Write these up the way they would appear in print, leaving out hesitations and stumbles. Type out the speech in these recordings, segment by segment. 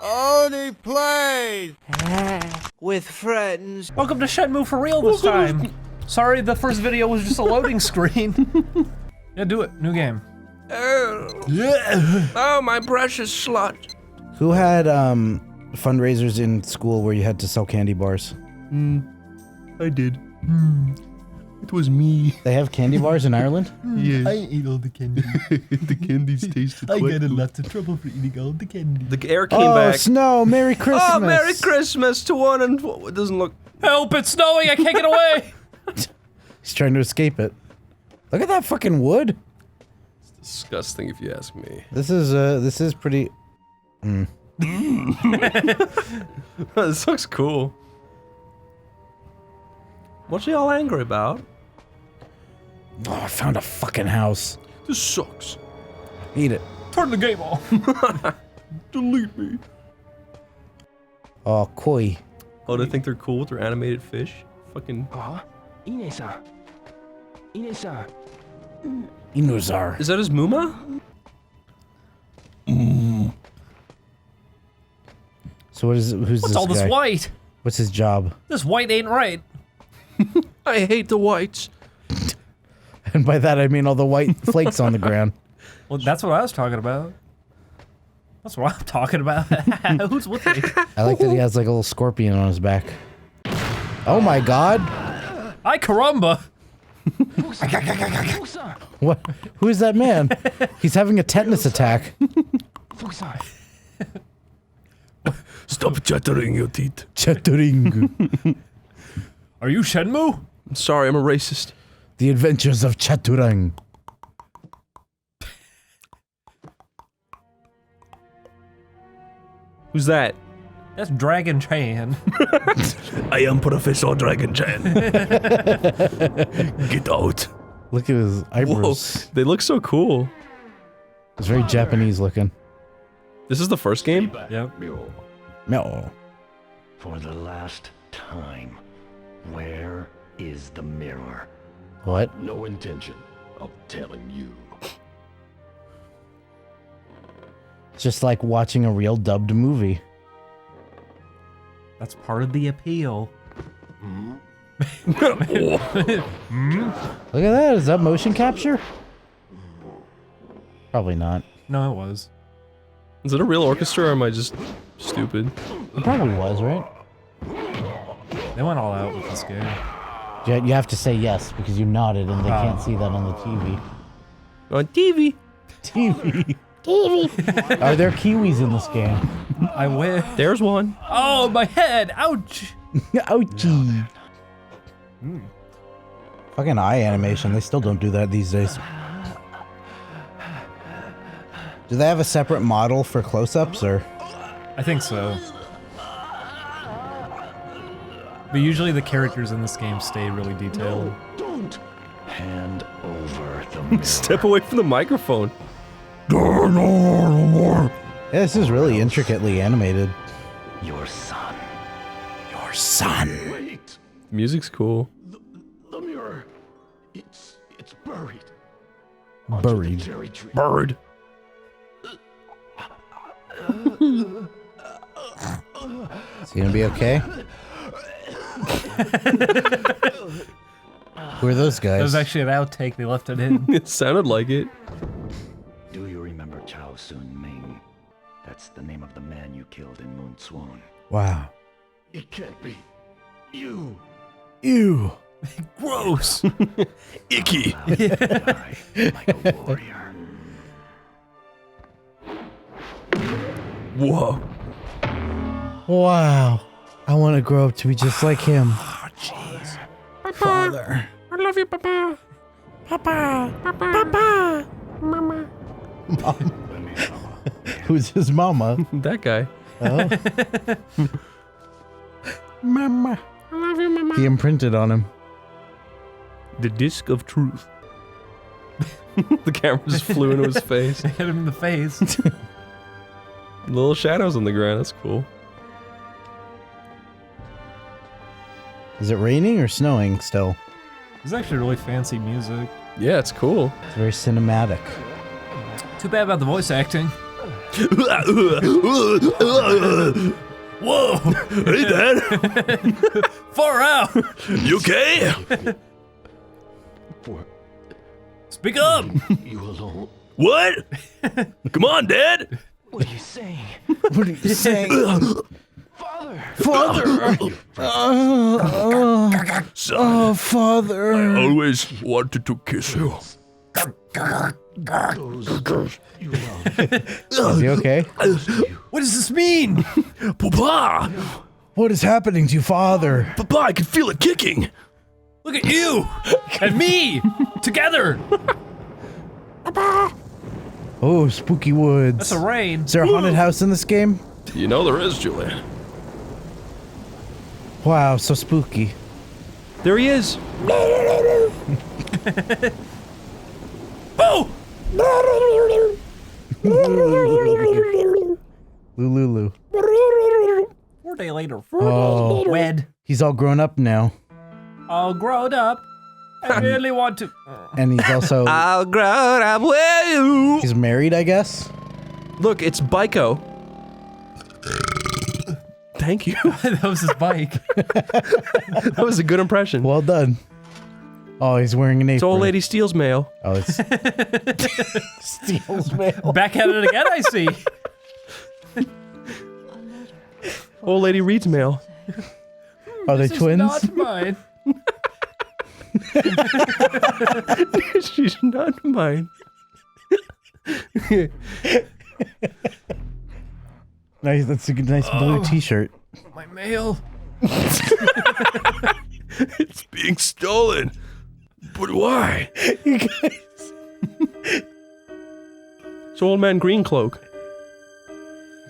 Oney Plays! With friends. Welcome to Shenmue for real this time. Sorry, the first video was just a loading screen. Yeah, do it. New game. Oh, my precious slut. Who had fundraisers in school where you had to sell candy bars? I did. It was me. They have candy bars in Ireland? Yes. I ate all the candy. The candies tasted I quite got in good. lots of trouble for eating all the candy. The air came Oh, back. snow! Merry Christmas! Oh, Merry Christmas to one and it doesn't look. Help! It's snowing! I can't get away! He's trying to escape it. Look at that fucking wood. Disgusting, if you ask me. This is pretty. This looks cool. What's he all angry about? Oh, I found a fucking house. This sucks. Eat it. Turn the game off. Delete me. Oh, koi. Oh, they think they're cool with their animated fish? Fucking. Ine-san. Ine-san. Inuzar. Is that his Muma? So what is? Who's What's this all guy? this white? What's his job? This white ain't right. I hate the whites. And by that I mean all the white flakes on the ground. Well, that's what I was talking about. That's what I'm talking about. Who's with me? I like that he has like a little scorpion on his back. Oh my god! Ay caramba! What? Who is that man? He's having a tetanus attack. Stop chattering your teeth. Chaturang. Are you Shenmue? I'm sorry, I'm a racist. The Adventures of Chaturang. Who's that? That's Dragon Chan. I am Professor Dragon Chan. Get out. Look at his eyebrows. Whoa, they look so cool. It's very Japanese looking. This is the first game? Yep. No. For the last time, where is the mirror? What? No intention of telling you. It's just like watching a real dubbed movie. That's part of the appeal. Look at that. Is that motion capture? Probably not. No, it was. Is it a real orchestra or am I just stupid? It probably was, right? They went all out with this game. You have to say yes because you nodded and they can't see that on the TV. On TV. TV. TV. Are there Kiwis in this game? I wish. There's one. Oh, my head! Ouch! Ouchie. Fucking eye animation. They still don't do that these days. Do they have a separate model for close-ups or? I think so. But usually the characters in this game stay really detailed. Don't hand over the mirror. Step away from the microphone. Yeah, this is really intricately animated. Your son. Your son. Wait. Music's cool. The mirror. It's buried. Buried. Cherry tree. Bird. Is he gonna be okay? Who are those guys? That was actually an outtake, they left it in. It sounded like it. Do you remember Chao Sun-Ming? That's the name of the man you killed in Moon Swan. Wow. It can't be. You. Ew. Gross! Icky. Die like a warrior. Whoa. Wow. I want to grow up to be just like him. Oh, jeez. Father. I love you, Papa! Papa. Papa. Mama. Who's his mama? That guy. Oh. Mama. I love you, Mama. He imprinted on him. The disc of truth. The camera just flew into his face. Hit him in the face. Little shadows on the ground, that's cool. Is it raining or snowing still? It's actually really fancy music. Yeah, it's cool. It's very cinematic. Too bad about the voice acting. Whoa! Hey, Dad! Far out! You okay? For Speak up! you alone. What? Come on, Dad! What are you saying? What are you saying? Father! Father! Son, Oh, father. I always wanted to kiss you. Those you love. Is he okay? What does this mean? Papa! What is happening to you, father? Papa, I can feel it kicking! Look at you! And me! Together! Oh, spooky woods. That's a rain. Is there a haunted house in this game? You know there is, Julian. Wow, so spooky. There he is. Boo! Lulu. 4 days later. Oh. Wed. He's all grown up now. All grown up. I really want to. And he's also... I'll grow up with you. he's married, I guess? Look, it's Baiko. Thank you. That was his bike. That was a good impression. Well done. Oh, he's wearing an apron. It's old lady steals mail. Oh, it's... steals mail. Back at it again, I see. Old lady reads mail. Are they This is twins? not mine. She's not mine. Nice, that's a good, nice blue t-shirt. My mail. It's being stolen. But why? You guys... It's old man green cloak.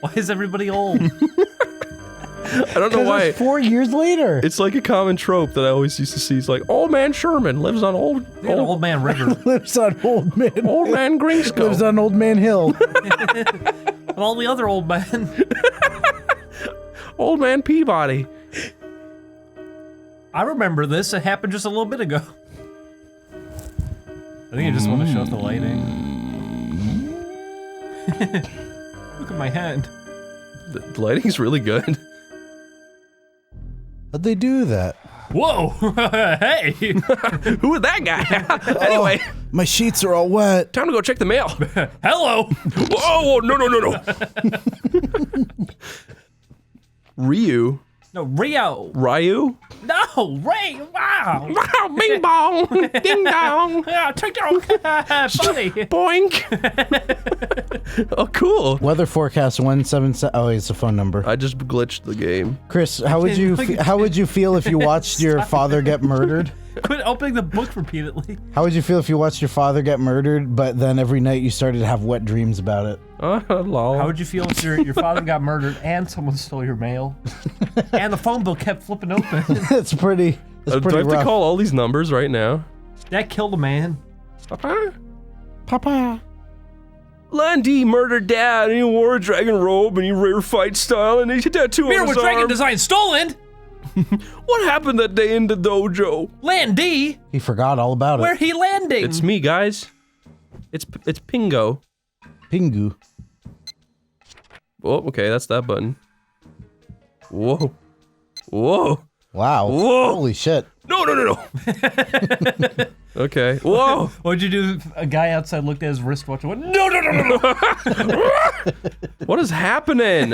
Why is everybody old? I don't know why. It's 4 years later. It's like a common trope that I always used to see. It's like old man Sherman lives on old Old man River. Lives on Old Man. old man Greensco. Lives on Old Man Hill. And all the other old men. Old man Peabody. I remember this. It happened just a little bit ago. I think you just want to show off the lighting. Look at my hand. The lighting's really good. How'd they do that? Whoa! Hey! Who is that guy? Anyway, My sheets are all wet. time to go check the mail. Hello! Oh, no, no, no, no. Ryu? No, Rio! Ryu? No, Ray! Wow! Wow, bing bong! Ding dong! Yeah, take your own buddy! Boink! Oh, cool. Weather forecast 177. Oh, it's a phone number. I just glitched the game. Chris, how would you how would you feel if you watched your father get murdered? Quit opening the book repeatedly. How would you feel if you watched your father get murdered, but then every night you started to have wet dreams about it? Lol. How would you feel if your father got murdered and someone stole your mail? And the phone bill kept flipping open? It's pretty. It's do I pretty have rough. to call all these numbers right now? That killed a man. Papa? Papa. Landy murdered Dad, and he wore a dragon robe, and he rare fight style, and he tattoo Mirror on with his dragon arm. design stolen! What happened that day in the dojo? Landy! He forgot all about Where it. he landing? It's me, guys. It's Pingo. Pingu. Oh, okay, that's that button. Whoa. Whoa. Wow. Whoa. Holy shit. No, no, no, no. Okay. Whoa. What'd you do if a guy outside looked at his wristwatch and went, no, no, no, no, no! What is happening?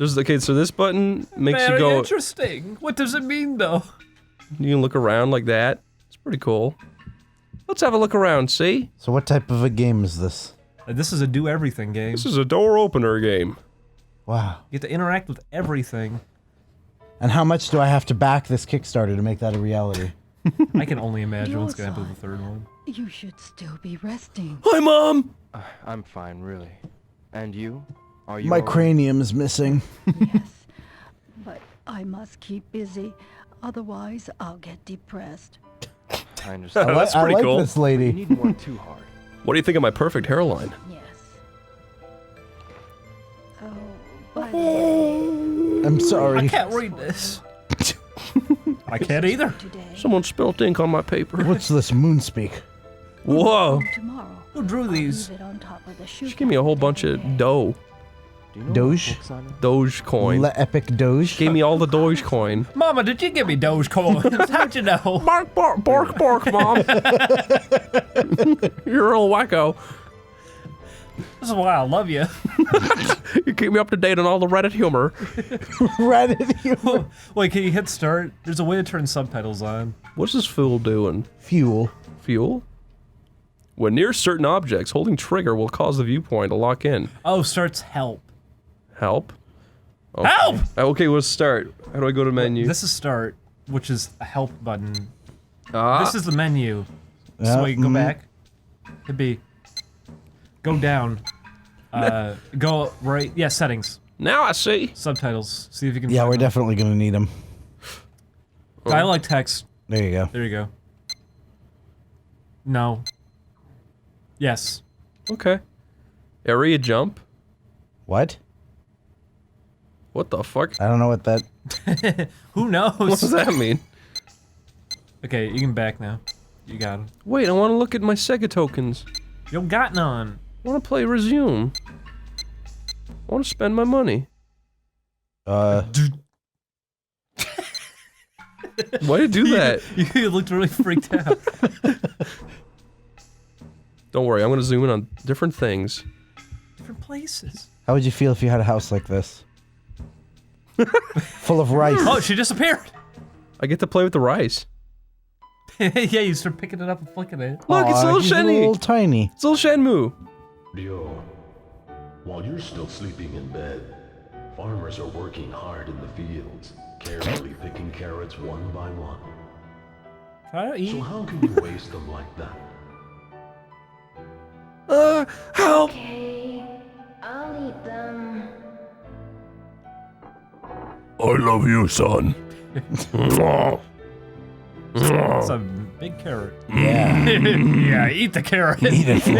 Okay, so this button makes Very you go. interesting. What does it mean, though? You can look around like that. It's pretty cool. Let's have a look around, see? So what type of a game is this? This is a do everything game. This is a door opener game. Wow. You get to interact with everything. And how much do I have to back this Kickstarter to make that a reality? I can only imagine what's gonna happen with the third one. You should still be resting. Hi, Mom. I'm fine, really. And you? Are you My all right? cranium is missing. Yes, but I must keep busy. Otherwise, I'll get depressed. I understand. That's I pretty like cool. this You lady. needn't work too hard. What do you think of my perfect hairline? Yes. Oh, by the way, I'm I sorry. can't read this. I can't either. today. Someone spilled ink on my paper. What's this moonspeak? Whoa. Tomorrow. Who drew these? Leave it on top of with a shoe. She gave me a whole bunch of dough. Do you know Doge? what books on it? Dogecoin. Le Epic Doge. Gave me all the Dogecoin. Mama, did you give me Dogecoin? How'd you know? Bark, bark, bark, bark, Mom. You're a little wacko. This is why I love you. You keep me up to date on all the Reddit humor. Reddit humor. Wait, can you hit start? There's a way to turn subtitles on. What's this fool doing? Fuel. Fuel? When near certain objects, holding trigger will cause the viewpoint to lock in. Oh, starts help. Help? Okay. Help! Okay, let's start. How do I go to menu? This is start, which is a help button. Ah. This is the menu. Yeah, So you go back. Hit B. Go down. Go right. Yeah, settings. Now I see. Subtitles. See if you can. Yeah, find we're them. definitely gonna need them. I like text. There you go. There you go. No. Yes. Okay. Area jump? What? What the fuck? I don't know what that. Who knows? What does that mean? Okay, you can back now. You got him. Wait, I want to look at my Sega tokens. You don't got none. I want to play resume. I want to spend my money. Why did you do that? You looked really freaked out. Don't worry, I'm gonna zoom in on different things. Different places. How would you feel if you had a house like this? Full of rice. Oh, she disappeared. I get to play with the rice. Yeah, you start picking it up and flicking it. Look, it's Aw, little he's a Shenny. little tiny. It's little Shenmue. Dio, while you're still sleeping in bed, farmers are working hard in the fields, carefully picking carrots one by one. Try to eat. So how can you waste them like that? Help! Okay, I'll eat them. I love you, son. It's a big carrot. Yeah. Yeah, eat the carrot. Eat it for me.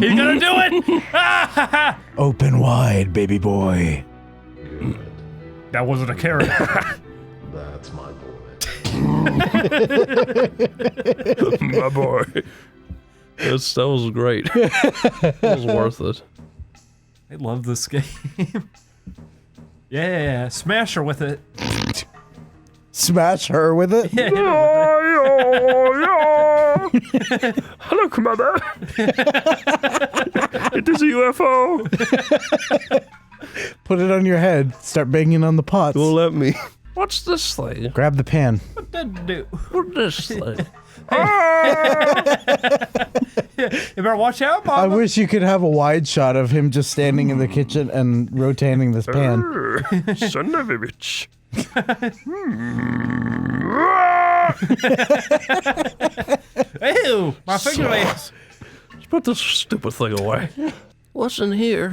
You're gonna do it! Open wide, baby boy. Good. That wasn't a carrot. That's my boy. My boy. That was great. That was worth it. I love this game. Yeah, smash her with it. Smash her with it. Yeah, Hello, Commander. It is a UFO. Put it on your head. Start banging on the pots. Don't let me. What's this thing? Grab the pan. what did it do? What's this thing? You better watch out, I Mama. wish you could have a wide shot of him just standing in the kitchen and rotating this pan. Son of a bitch. Ew, my fingernails. Let's put this stupid thing away. What's in here?